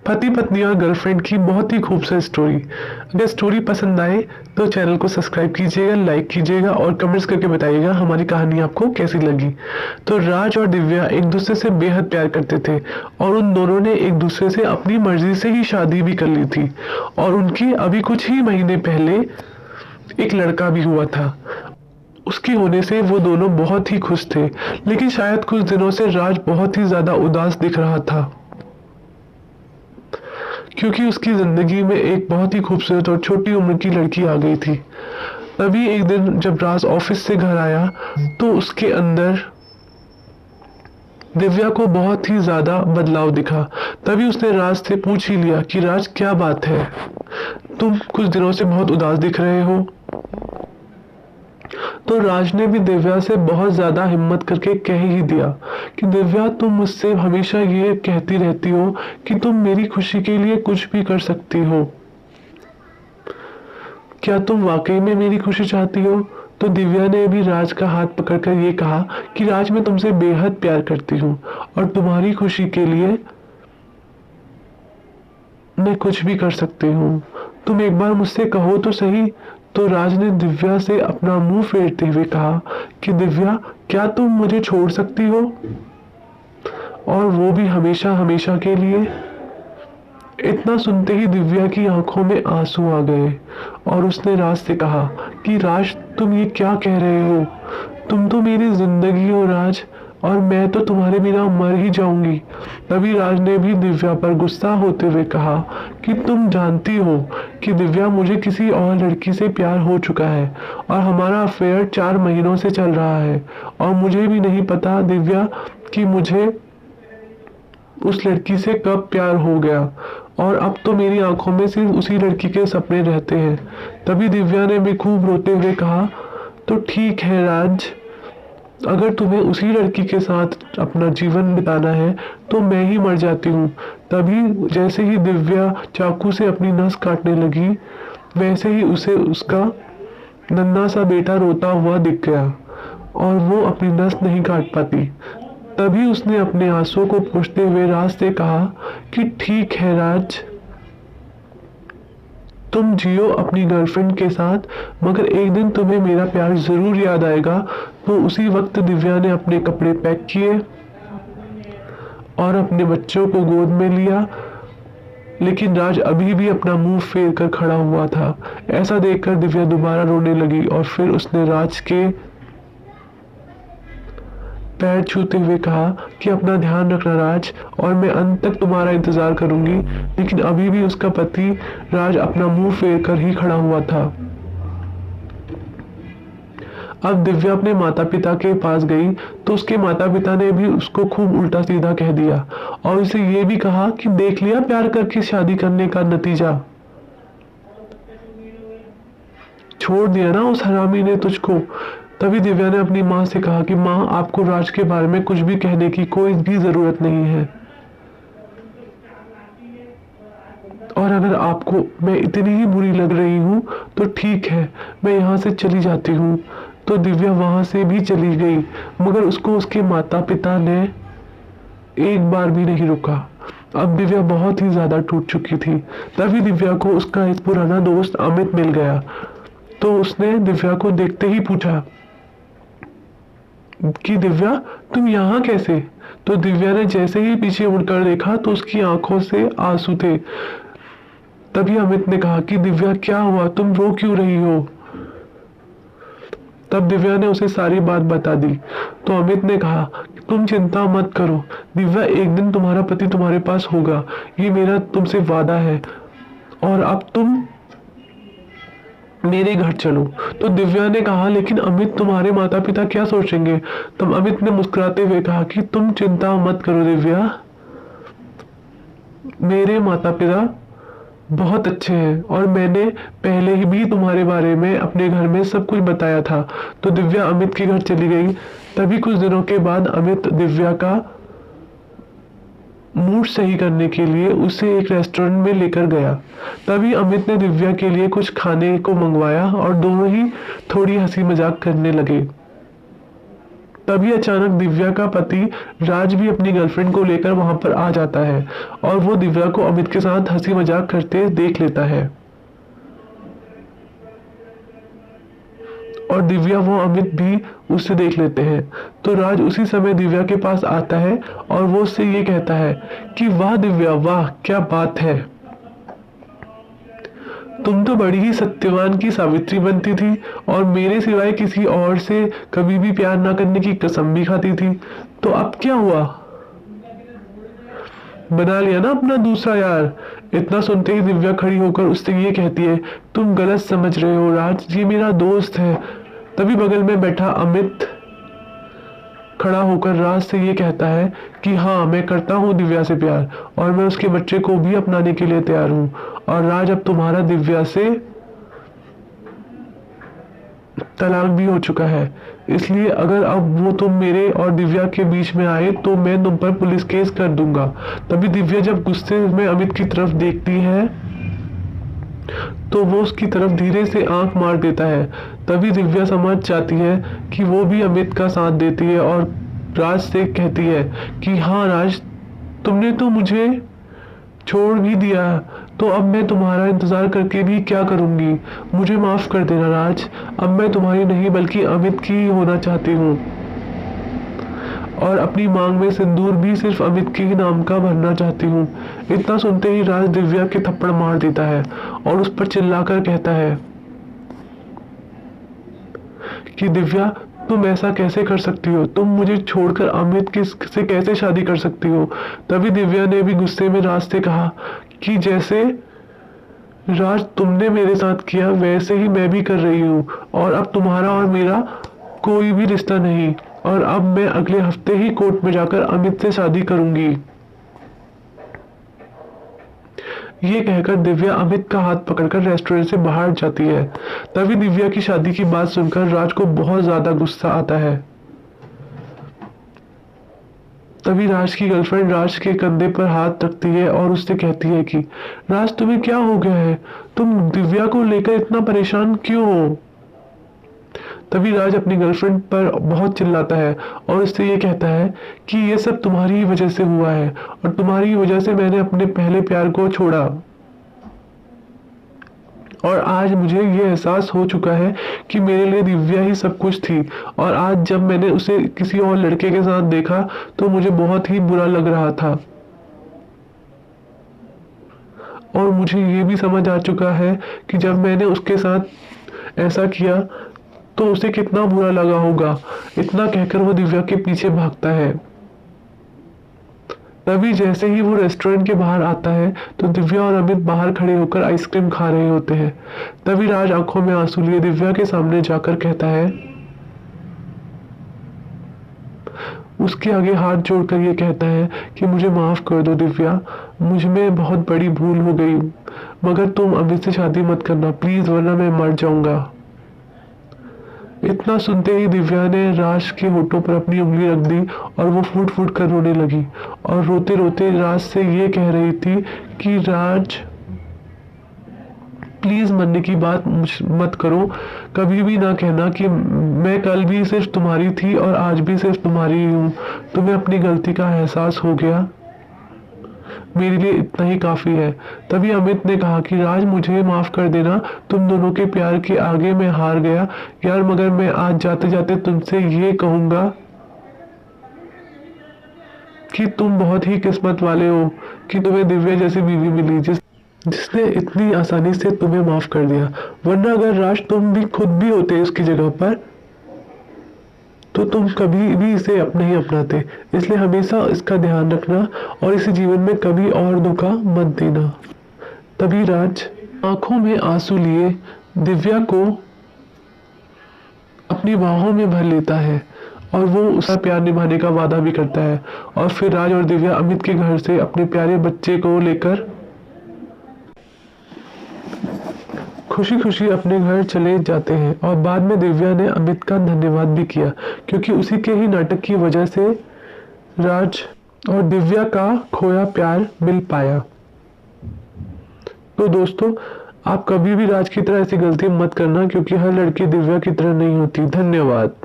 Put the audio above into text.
पति पत्नी और गर्लफ्रेंड की बहुत ही खूबसूरत स्टोरी। अगर स्टोरी पसंद आए तो चैनल को सब्सक्राइब कीजिएगा, लाइक कीजिएगा और कमेंट्स करके बताइएगा हमारी कहानी आपको कैसी लगी। तो राज और दिव्या एक दूसरे से बेहद प्यार करते थे और उन दोनों ने एक दूसरे से अपनी मर्जी से ही शादी भी कर ली थी और उनकी अभी कुछ ही महीने पहले एक लड़का भी हुआ था। उसके होने से वो दोनों बहुत ही खुश थे, लेकिन शायद कुछ दिनों से राज बहुत ही ज्यादा उदास दिख रहा था क्योंकि उसकी जिंदगी में एक बहुत ही खूबसूरत और छोटी उम्र की लड़की आ गई थी। तभी एक दिन जब राज ऑफिस से घर आया तो उसके अंदर दिव्या को बहुत ही ज्यादा बदलाव दिखा। तभी उसने राज से पूछ ही लिया कि राज क्या बात है, तुम कुछ दिनों से बहुत उदास दिख रहे हो। तो राज ने भी दिव्या से बहुत ज्यादा हिम्मत करके कह ही दिया कि दिव्या, तुम मुझसे हमेशा ये कहती रहती हो कि तुम मेरी खुशी के लिए कुछ भी कर सकती हो, क्या तुम वाकई में मेरी खुशी चाहती हो? तो दिव्या ने भी राज का हाथ पकड़कर ये कहा कि राज, मैं तुमसे बेहद प्यार करती हूँ और तुम्हारी खुशी के लिए मैं कुछ भी कर सकती हूँ, तुम एक बार मुझसे कहो तो सही। तो राज ने दिव्या से अपना मुंह फेरते हुए कहा कि दिव्या, क्या तुम मुझे छोड़ सकती हो, और वो भी हमेशा हमेशा के लिए? इतना सुनते ही दिव्या की आंखों में आंसू आ गए और उसने राज से कहा कि राज, तुम ये क्या कह रहे हो, तुम तो मेरी जिंदगी हो राज, और मैं तो तुम्हारे बिना मर ही जाऊंगी। तभी राज ने भी दिव्या पर गुस्सा होते हुए कहा कि तुम जानती हो कि दिव्या, मुझे किसी और लड़की से प्यार हो चुका है और हमारा अफेयर 4 महीनों से चल रहा है, और मुझे भी नहीं पता दिव्या कि मुझे उस लड़की से कब प्यार हो गया, और अब तो मेरी आंखों में सिर्फ उसी लड़की के सपने रहते हैं। तभी दिव्या ने भी खूब रोते हुए कहा, तो ठीक है राज, अगर तुम्हें उसी लड़की के साथ अपना जीवन बिताना है तो मैं ही मर जाती हूँ। तभी जैसे ही दिव्या चाकू से अपनी नस काटने लगी, वैसे ही उसे उसका नन्हा सा बेटा रोता हुआ दिख गया और वो अपनी नस नहीं काट पाती। तभी उसने अपने आंसू को पोंछते हुए राज से कहा कि ठीक है राज, तुम जियो अपनी गर्लफ्रेंड के साथ, मगर एक दिन तुम्हें मेरा प्यार जरूर याद आएगा। तो उसी वक्त दिव्या ने अपने कपड़े पैक किए और अपने बच्चों को गोद में लिया, लेकिन राज अभी भी अपना मुंह फेर कर खड़ा हुआ था। ऐसा देखकर दिव्या दोबारा रोने लगी और फिर उसने राज के पैर छूते हुए कहा कि अपना ध्यान रखना राज, और मैं अंत तक तुम्हारा इंतजार करूंगी। लेकिन अभी भी उसका पति राज अपना मुंह फेर कर ही खड़ा हुआ था। अब दिव्या अपने माता पिता के पास गई तो उसके माता पिता ने भी उसको खूब उल्टा सीधा कह दिया और उसे ये भी कहा कि देख लिया प्यार करके शादी करने का नतीजा, छोड़ दिया ना उस हरामी ने तुझको। तभी दिव्या ने अपनी माँ से कहा कि माँ, आपको राज के बारे में कुछ भी कहने की कोई भी जरूरत नहीं है, और अगर आपको मैं इतनी ही बुरी लग रही हूँ तो ठीक है, मैं यहाँ से चली जाती हूँ। तो दिव्या वहां से भी चली गई, मगर उसको उसके माता पिता ने एक बार भी नहीं रुका। अब दिव्या बहुत ही ज्यादा टूट चुकी थी। तभी दिव्या को उसका एक पुराना दोस्त अमित मिल गया। तो उसने दिव्या को देखते ही पूछा कि दिव्या, तुम यहाँ कैसे? तो दिव्या ने जैसे ही पीछे मुड़कर देखा तो उसकी आंखों से आंसू थे। तभी अमित ने कहा कि दिव्या, क्या हुआ, तुम रो क्यों रही हो? तब दिव्या ने उसे सारी बात बता दी। तो अमित ने कहा, तुम चिंता मत करो दिव्या, एक दिन तुम्हारा पति तुम्हारे पास होगा, ये मेरा तुमसे वादा है, और अब तुम मेरे घर चलो। तो दिव्या ने कहा, लेकिन अमित, तुम्हारे माता पिता क्या सोचेंगे? तब अमित ने मुस्कुराते हुए कहा कि तुम चिंता मत करो दिव्या, मेरे माता पिता बहुत अच्छे हैं और मैंने पहले ही भी तुम्हारे बारे में अपने घर में सब कुछ बताया था। तो दिव्या अमित के घर चली गई। तभी कुछ दिनों के बाद अमित दिव्या का मूड सही करने के लिए उसे एक रेस्टोरेंट में लेकर गया। तभी अमित ने दिव्या के लिए कुछ खाने को मंगवाया और दोनों ही थोड़ी हंसी मजाक करने लगे। तभी अचानक दिव्या का पति राज भी अपनी गर्लफ्रेंड को लेकर वहां पर आ जाता है और वो दिव्या को अमित के साथ हंसी मजाक करते देख लेता है। और दिव्या वो अमित भी उससे देख लेते हैं। तो राज उसी समय दिव्या के पास आता है और वो उससे ये कहता है कि वाह दिव्या, वाह क्या बात है, तुम तो बड़ी ही सत्यवान की सावित्री बनती थी और मेरे सिवाय किसी और से कभी भी प्यार ना करने की कसम भी खाती थी। तो अब क्या हुआ, बना लिया ना अपना दूसरा यार। इतना सुनते ही दिव्या खड़ी होकर उससे ये कहती है, तुम गलत समझ रहे हो राज, ये मेरा दोस्त है। तभी बगल में बैठा अमित खड़ा होकर राज से ये कहता है कि हाँ, मैं करता हूँ दिव्या से प्यार और मैं उसके बच्चे को भी अपनाने के लिए तैयार हूँ। और राज, अब तुम्हारा दिव्या से तलाक भी हो चुका है, इसलिए अगर अब वो तुम मेरे और दिव्या के बीच में आए तो मैं तुम पर पुलिस केस कर दूंगा। तभी दिव्या जब गुस्से में अमित की तरफ देखती है तो वो उसकी तरफ धीरे से आंख मार देता है। तभी दिव्या समझ जाती है कि वो भी अमित का साथ देती है और राज से कहती है कि हाँ राज, तुमने तो मुझे छोड़ भी दिया, तो अब मैं तुम्हारा इंतजार करके भी क्या करूंगी। मुझे माफ कर देना राज, अब मैं तुम्हारी नहीं बल्कि अमित की ही होना चाहती हूँ और अपनी मांग में सिंदूर भी सिर्फ अमित के ही नाम का भरना चाहती हूँ। इतना सुनते ही राज दिव्या के थप्पड़ मार देता है और उस पर चिल्लाकर कहता है कि दिव्या, तुम ऐसा कैसे कर सकती हो, तुम मुझे छोड़कर अमित से कैसे शादी कर सकती हो। तभी दिव्या ने भी गुस्से में राज से कहा कि जैसे राज तुमने मेरे साथ किया वैसे ही मैं भी कर रही हूँ और अब तुम्हारा और मेरा कोई भी रिश्ता नहीं और अब मैं अगले हफ्ते ही कोर्ट में जाकर अमित से शादी करूंगी। ये कहकर दिव्या अमित का हाथ पकड़कर रेस्टोरेंट से बाहर जाती है। तभी दिव्या की शादी की बात सुनकर राज को बहुत ज्यादा गुस्सा आता है। तभी राज की गर्लफ्रेंड राज के कंधे पर हाथ रखती है और उससे कहती है कि राज, तुम्हें क्या हो गया है, तुम दिव्या को लेकर इतना परेशान क्यों हो। तभी राज अपनी गर्लफ्रेंड पर बहुत चिल्लाता है और उससे ये कहता है कि ये सब तुम्हारी ही वजह से हुआ है और तुम्हारी ही वजह से मैंने अपने पहले प्यार को छोड़ा और आज मुझे ये एहसास हो चुका है कि मेरे लिए दिव्या ही सब कुछ थी और आज जब मैंने उसे किसी और लड़के के साथ देखा तो मुझे बहुत ही बुरा लग रहा था और मुझे ये भी समझ आ चुका है कि जब मैंने उसके साथ ऐसा किया तो उसे कितना बुरा लगा होगा। इतना कहकर वो दिव्या के पीछे भागता है। तभी जैसे ही वो रेस्टोरेंट के बाहर आता है तो दिव्या और अमित बाहर खड़े होकर आइसक्रीम खा रहे होते हैं। तभी राज आंखों में आंसू लिए दिव्या के सामने जाकर कहता है, उसके आगे हाथ जोड़कर ये कहता है कि मुझे माफ कर दो दिव्या, मुझ में बहुत बड़ी भूल हो गई, मगर तुम अमित से शादी मत करना प्लीज, वरना मैं मर जाऊंगा। इतना सुनते ही दिव्या ने राज के होठों पर अपनी उंगली रख दी और वो फूट फूट कर रोने लगी और रोते रोते राज से ये कह रही थी कि राज प्लीज मरने की बात मत करो, कभी भी ना कहना कि मैं कल भी सिर्फ तुम्हारी थी और आज भी सिर्फ तुम्हारी ही हूँ। तुम्हें अपनी गलती का एहसास हो गया, मेरे लिए इतना ही काफी है। तभी अमित ने कहा कि राज, मुझे माफ कर देना, तुम दोनों के प्यार के आगे मैं हार गया यार, मगर मैं आज जाते जाते तुमसे ये कहूंगा कि तुम बहुत ही किस्मत वाले हो कि तुम्हें दिव्या जैसी बीवी मिली जिसने इतनी आसानी से तुम्हें माफ कर दिया, वरना अगर राज तुम भी खुद भी होते उसकी जगह पर तो तुम कभी भी इसे नहीं अपनाते। इसलिए हमेशा इसका ध्यान रखना और इसे जीवन में कभी और धोखा मत देना। तभी राज आंखों में आंसू लिए दिव्या को अपनी बाहों में भर लेता है और वो उसका प्यार निभाने का वादा भी करता है और फिर राज और दिव्या अमित के घर से अपने प्यारे बच्चे को लेकर खुशी खुशी अपने घर चले जाते हैं। और बाद में दिव्या ने अमित का धन्यवाद भी किया क्योंकि उसी के ही नाटक की वजह से राज और दिव्या का खोया प्यार मिल पाया। तो दोस्तों, आप कभी भी राज की तरह ऐसी गलती मत करना क्योंकि हर लड़की दिव्या की तरह नहीं होती। धन्यवाद।